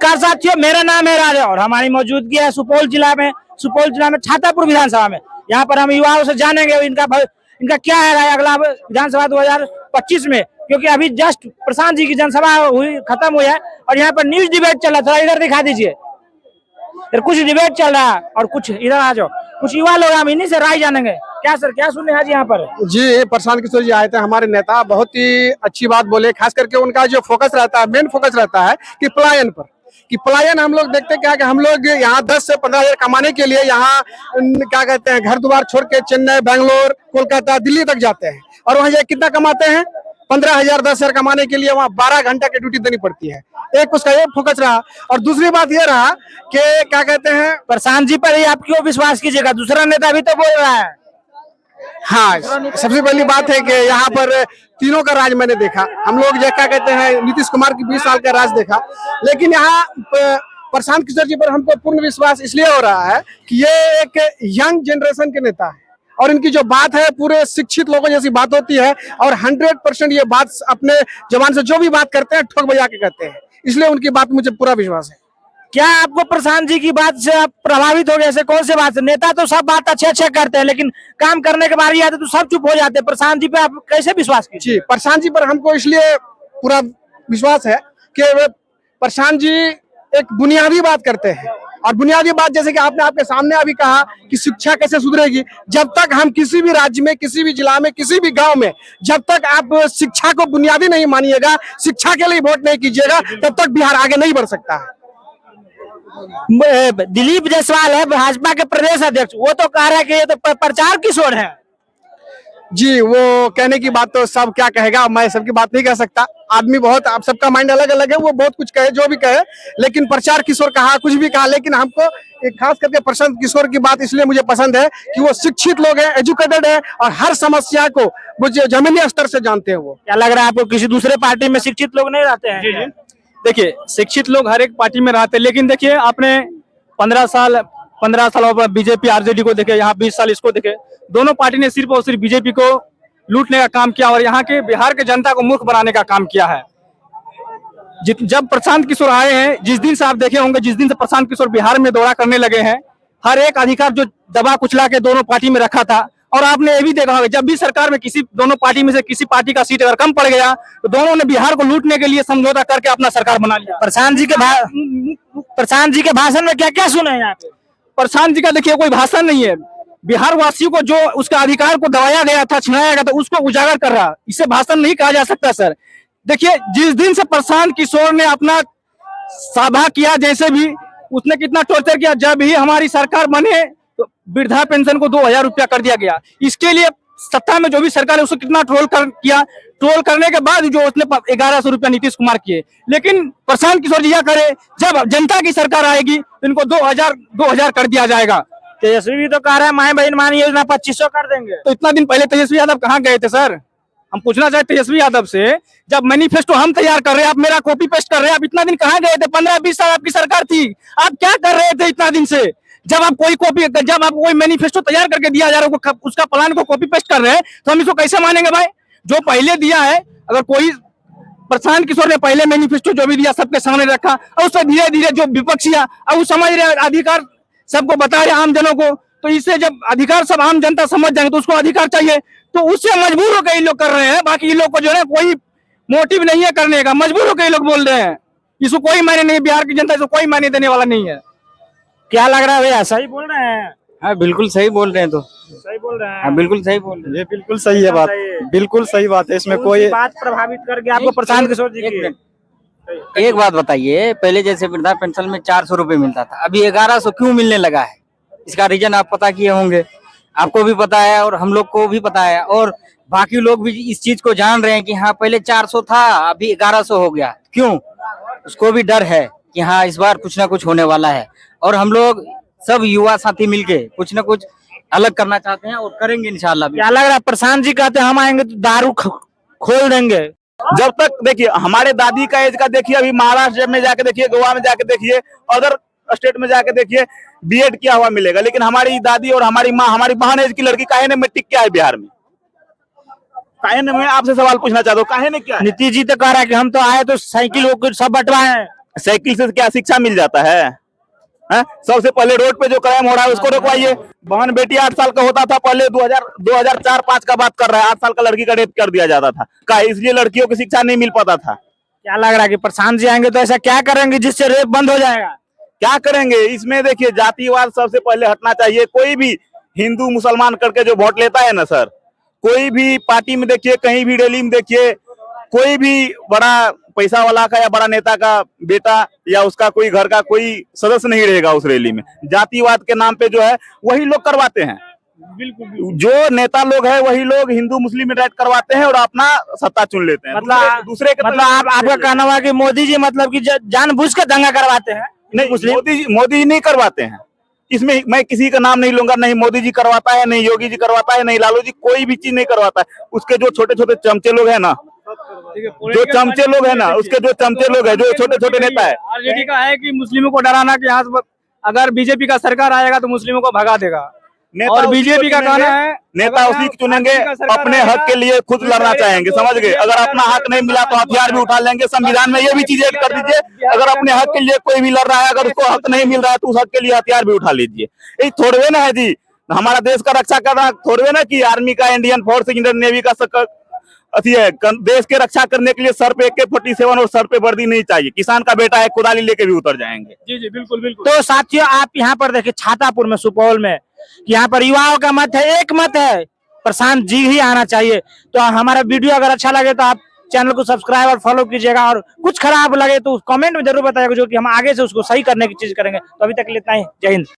नमस्कार साथियों, मेरा नाम है राजा और हमारी मौजूदगी है सुपौल जिला में छातापुर विधानसभा में। यहाँ पर हम युवाओं से जानेंगे इनका क्या है राय अगला विधानसभा 2025 में, क्योंकि अभी जस्ट प्रशांत जी की जनसभा खत्म हुई है और यहाँ पर न्यूज डिबेट चल रहा है। इधर दिखा दीजिए, इधर कुछ डिबेट चल रहा है और कुछ इधर आ जाओ, कुछ युवा लोग, हम इन्हीं से राय जानेंगे। क्या सर, क्या सुनने आज यहाँ पर? जी, प्रशांत किशोर जी आए थे, हमारे नेता, बहुत ही अच्छी बात बोले। खास करके उनका जो फोकस रहता है, मेन फोकस रहता है कि पलायन पर, कि पलायन हम लोग देखते क्या कि हम लोग यहाँ 10 से 15 हजार कमाने के लिए यहाँ क्या कहते हैं घर द्वार छोड़ के चेन्नई, बेंगलोर, कोलकाता, दिल्ली तक जाते हैं और वहाँ जाके कितना कमाते हैं? 15,000 10,000 कमाने के लिए वहाँ 12 घंटा की ड्यूटी देनी पड़ती है। एक उसका ये फोकस रहा और दूसरी बात ये रहा कि क्या कहते हैं, प्रशांत जी पर ही आप क्यों विश्वास कीजिएगा, दूसरा नेता भी तो बोल रहा है। हाँ, सबसे पहली बात है कि यहाँ पर तीनों का राज मैंने देखा। हम लोग जो क्या कहते हैं नीतीश कुमार की 20 साल का राज देखा, लेकिन यहाँ प्रशांत किशोर जी पर हमको पूर्ण विश्वास इसलिए हो रहा है कि ये एक यंग जनरेशन के नेता है और इनकी जो बात है पूरे शिक्षित लोगों जैसी बात होती है और 100% ये बात अपने जबान से जो भी बात करते हैं ठोक बजा के करते हैं, इसलिए उनकी बात मुझे पूरा विश्वास है। क्या आपको प्रशांत जी की बात से आप प्रभावित हो गए? ऐसे कौन से बात से? नेता तो सब बात अच्छे करते हैं, लेकिन काम करने के बारी आते तो सब चुप हो जाते हैं। प्रशांत जी पे आप कैसे विश्वास कीजिए? जी, प्रशांत जी पर हमको इसलिए पूरा विश्वास है कि प्रशांत जी एक बुनियादी बात करते हैं और बुनियादी बात जैसे कि आपने आपके सामने अभी कहा कि शिक्षा कैसे सुधरेगी। जब तक हम किसी भी राज्य में, किसी भी जिला में, किसी भी गांव में जब तक आप शिक्षा को बुनियादी नहीं मानिएगा, शिक्षा के लिए वोट नहीं कीजिएगा, तब तक बिहार आगे नहीं बढ़ सकता है। दिलीप जायसवाल है भाजपा के प्रदेश अध्यक्ष, वो तो कह रहा है कि ये तो प्रचार किशोर है। जी, वो कहने की बात तो सब क्या कहेगा, मैं सबकी बात नहीं कह सकता। आदमी बहुत, आप सबका माइंड अलग अलग है, वो बहुत कुछ कहे जो भी कहे, लेकिन प्रचार किशोर कहा, कुछ भी कहा, लेकिन हमको एक खास करके प्रशांत किशोर की बात इसलिए मुझे पसंद है कि वो शिक्षित लोग हैं, एजुकेटेड है और हर समस्या को वो जमीनी स्तर से जानते हैं। वो क्या लग रहा है आपको, किसी दूसरे पार्टी में शिक्षित लोग नहीं रहते हैं? जी, देखिए शिक्षित लोग हर एक पार्टी में रहते हैं, लेकिन देखिए आपने 15 साल बीजेपी आरजेडी को देखे, यहाँ 20 साल इसको देखे, दोनों पार्टी ने सिर्फ और सिर्फ बीजेपी को लूटने का काम किया और यहाँ के बिहार के जनता को मूर्ख बनाने का काम किया है। जब प्रशांत किशोर आए हैं, जिस दिन से आप देखे होंगे, जिस दिन से प्रशांत किशोर बिहार में दौरा करने लगे हैं, हर एक अधिकार जो दबा कुचला के दोनों पार्टी में रखा था, और आपने ये भी देखा होगा जब भी सरकार में दोनों पार्टी में से किसी पार्टी का सीट अगर कम पड़ गया तो दोनों ने बिहार को लूटने के लिए समझौता करके अपना सरकार बना लिया। प्रशांत जी के भाषण में क्या क्या सुने हैं यहाँ पे? प्रशांत जी का देखिए कोई भाषण नहीं है, बिहार वासियों को जो उसका अधिकार को दबाया गया था, छिनाया गया था, उसको उजागर कर रहा। इसे भाषण नहीं कहा जा सकता सर। देखिए जिस दिन से प्रशांत किशोर ने अपना सभा किया, जैसे भी उसने कितना टॉर्चर किया, जब ही हमारी सरकार बने तो वृद्धा पेंशन को 2,000 रुपया कर दिया गया। इसके लिए सत्ता में जो भी सरकार है उसको कितना किया, ट्रोल करने के बाद जो उसने 1,100 रुपया नीतीश कुमार किए। लेकिन प्रशांत किशोर जी क्या करे, जब जनता की सरकार आएगी तो इनको 2,000 कर दिया जाएगा। तेजस्वी भी तो कह रहा है माई बहन मान योजना 2500 कर देंगे। तो इतना दिन पहले तेजस्वी यादव कहाँ गए थे सर? हम पूछना चाहते तेजस्वी यादव से, जब मैनिफेस्टो हम तैयार कर रहे हैं, आप मेरा कॉपी पेस्ट कर रहे हैं, आप इतना दिन कहाँ गए थे? 15-20 साल आपकी सरकार थी, आप क्या कर रहे थे इतना दिन से? जब आप कोई मैनिफेस्टो तैयार करके दिया जा रहा है, उसका प्लान को कॉपी पेस्ट कर रहे हैं, तो हम इसको कैसे मानेंगे भाई? जो पहले दिया है, अगर कोई प्रशांत किशोर ने पहले मैनिफेस्टो जो भी दिया सबके सामने रखा और उससे धीरे धीरे जो विपक्षिया अब वो समझ रहे अधिकार सबको बता रहे आम जनों को, तो इससे जब अधिकार सब आम जनता समझ जाएंगे तो उसको अधिकार चाहिए, तो उससे मजबूर होकर ये लोग कर रहे हैं। बाकी ये लोग को जो है कोई मोटिव नहीं है करने का, मजबूर होकर ये लोग बोल रहे हैं। इसको कोई मायने नहीं, बिहार की जनता इसको कोई मायने देने वाला नहीं है। क्या लग रहा है भैया, सही बोल रहे हैं? हाँ बिल्कुल सही बोल रहे हैं, तो सही बोल रहे हैं। हाँ बिल्कुल सही बोल रहे हैं। ये बिल्कुल सही है बात, बिल्कुल सही बात है, इसमें कोई बात प्रभावित करके आपको प्रशांत किशोर जी की एक बात बताइए, पहले जैसे वृद्धा पेंशन में 400 रुपए मिलता था, अभी 1100 क्यों मिलने लगा है? इसका रीजन आप पता किए होंगे, आपको भी पता है और हम लोग को भी पता है, और बाकी लोग भी इस चीज को जान रहे हैं कि हाँ पहले 400 था अभी 1100 हो गया। क्यों? उसको भी डर है कि हाँ इस बार कुछ ना कुछ होने वाला है, और हम लोग सब युवा साथी मिलके कुछ ना कुछ अलग करना चाहते हैं और करेंगे इंशाल्लाह। क्या लग रहा है? प्रशांत जी कहते हैं हम आएंगे तो दारू खोल देंगे। जब तक देखिए हमारे दादी का एज का देखिए, अभी महाराष्ट्र में जाके देखिए, गोवा में जाके देखिए, अदर स्टेट में जाके देखिए, बीएड किया हुआ मिलेगा, लेकिन हमारी दादी और हमारी माँ, हमारी बहन एज की लड़की काहे ने टिक क्या है बिहार में? काहे ने? मैं आपसे सवाल पूछना चाहता हूँ, काहे ने क्या है? नीतीश जी तो कह रहा है कि हम तो आए तो साइकिल सब बंटवाए हैं। साइकिल से क्या शिक्षा मिल जाता है? सबसे पहले रोड पे जो क्राइम हो रहा है उसको रोकवाइए। बहन बेटी 8 साल का होता था पहले, 2004-5 का बात कर रहा है, 8 साल का लड़की का रेप कर दिया जाता था। का इसलिए लड़कियों को शिक्षा नहीं मिल पाता था। क्या लग रहा है कि प्रशांत जी आएंगे तो ऐसा क्या करेंगे जिससे रेप बंद हो जाएगा? क्या करेंगे इसमें? देखिए, जातिवाद सबसे पहले हटना चाहिए। कोई भी हिंदू मुसलमान करके जो वोट लेता है ना सर, कोई भी पार्टी में देखिए, कहीं भी रैली में देखिए, कोई भी बड़ा पैसा वाला का या बड़ा नेता का बेटा या उसका कोई घर का कोई सदस्य नहीं रहेगा उस रैली में। जातिवाद के नाम पे जो है वही लोग करवाते हैं। जो नेता लोग है वही लोग हिंदू मुस्लिम में राइट करवाते हैं और अपना सत्ता चुन लेते हैं। दूसरे के आपका कहना हुआ कि मोदी जी मतलब कि जानबूझ के दंगा करवाते हैं? नहीं, मोदी जी नहीं करवाते हैं। इसमें मैं किसी का नाम नहीं लूंगा, नहीं मोदी जी करवाता है, नहीं योगी जी करवाता है, नहीं लालू जी, कोई भी चीज नहीं करवाता है। उसके जो छोटे छोटे चमचे लोग हैं ना, जो चमचे लोग हैं ना, उसके जो चमचे लोग हैं, जो छोटे छोटे नेता है। आरजेडी का है कि मुस्लिमों को डराना कि यहाँ अगर बीजेपी का सरकार आएगा तो मुस्लिमों को भगा देगा। और बीजेपी का कहना है नेता उसी को चुनेंगे, अपने हक के लिए खुद लड़ना चाहेंगे, समझ गए? अगर अपना हक नहीं मिला तो हथियार भी उठा लेंगे। संविधान में ये भी चीज ऐड कर दीजिए, अगर अपने हक के लिए कोई भी लड़ रहा है, अगर उसको हक नहीं मिल रहा है तो उस हक के लिए हथियार भी उठा लीजिए। ये थोड़े ना है जी हमारा देश का रक्षा करना, थोड़े ना कि आर्मी का, इंडियन फोर्स, इंडियन नेवी का अथी है। देश के रक्षा करने के लिए सर पे AK-47 और सर पे वर्दी नहीं चाहिए। किसान का बेटा है, कुदाली लेके भी उतर जाएंगे। जी जी बिल्कुल बिल्कुल। तो साथियों, आप यहाँ पर देखिए छातापुर में, सुपौल में, यहाँ पर युवाओं का मत है, एक मत है, प्रशांत जी ही आना चाहिए। तो हमारा वीडियो अगर अच्छा लगे तो आप चैनल को सब्सक्राइब और फॉलो कीजिएगा, और कुछ खराब लगे तो कमेंट में जरूर बताइएगा, जो कि हम आगे से उसको सही करने की चीज करेंगे। तो अभी तक के लिए इतना ही। जय हिंद।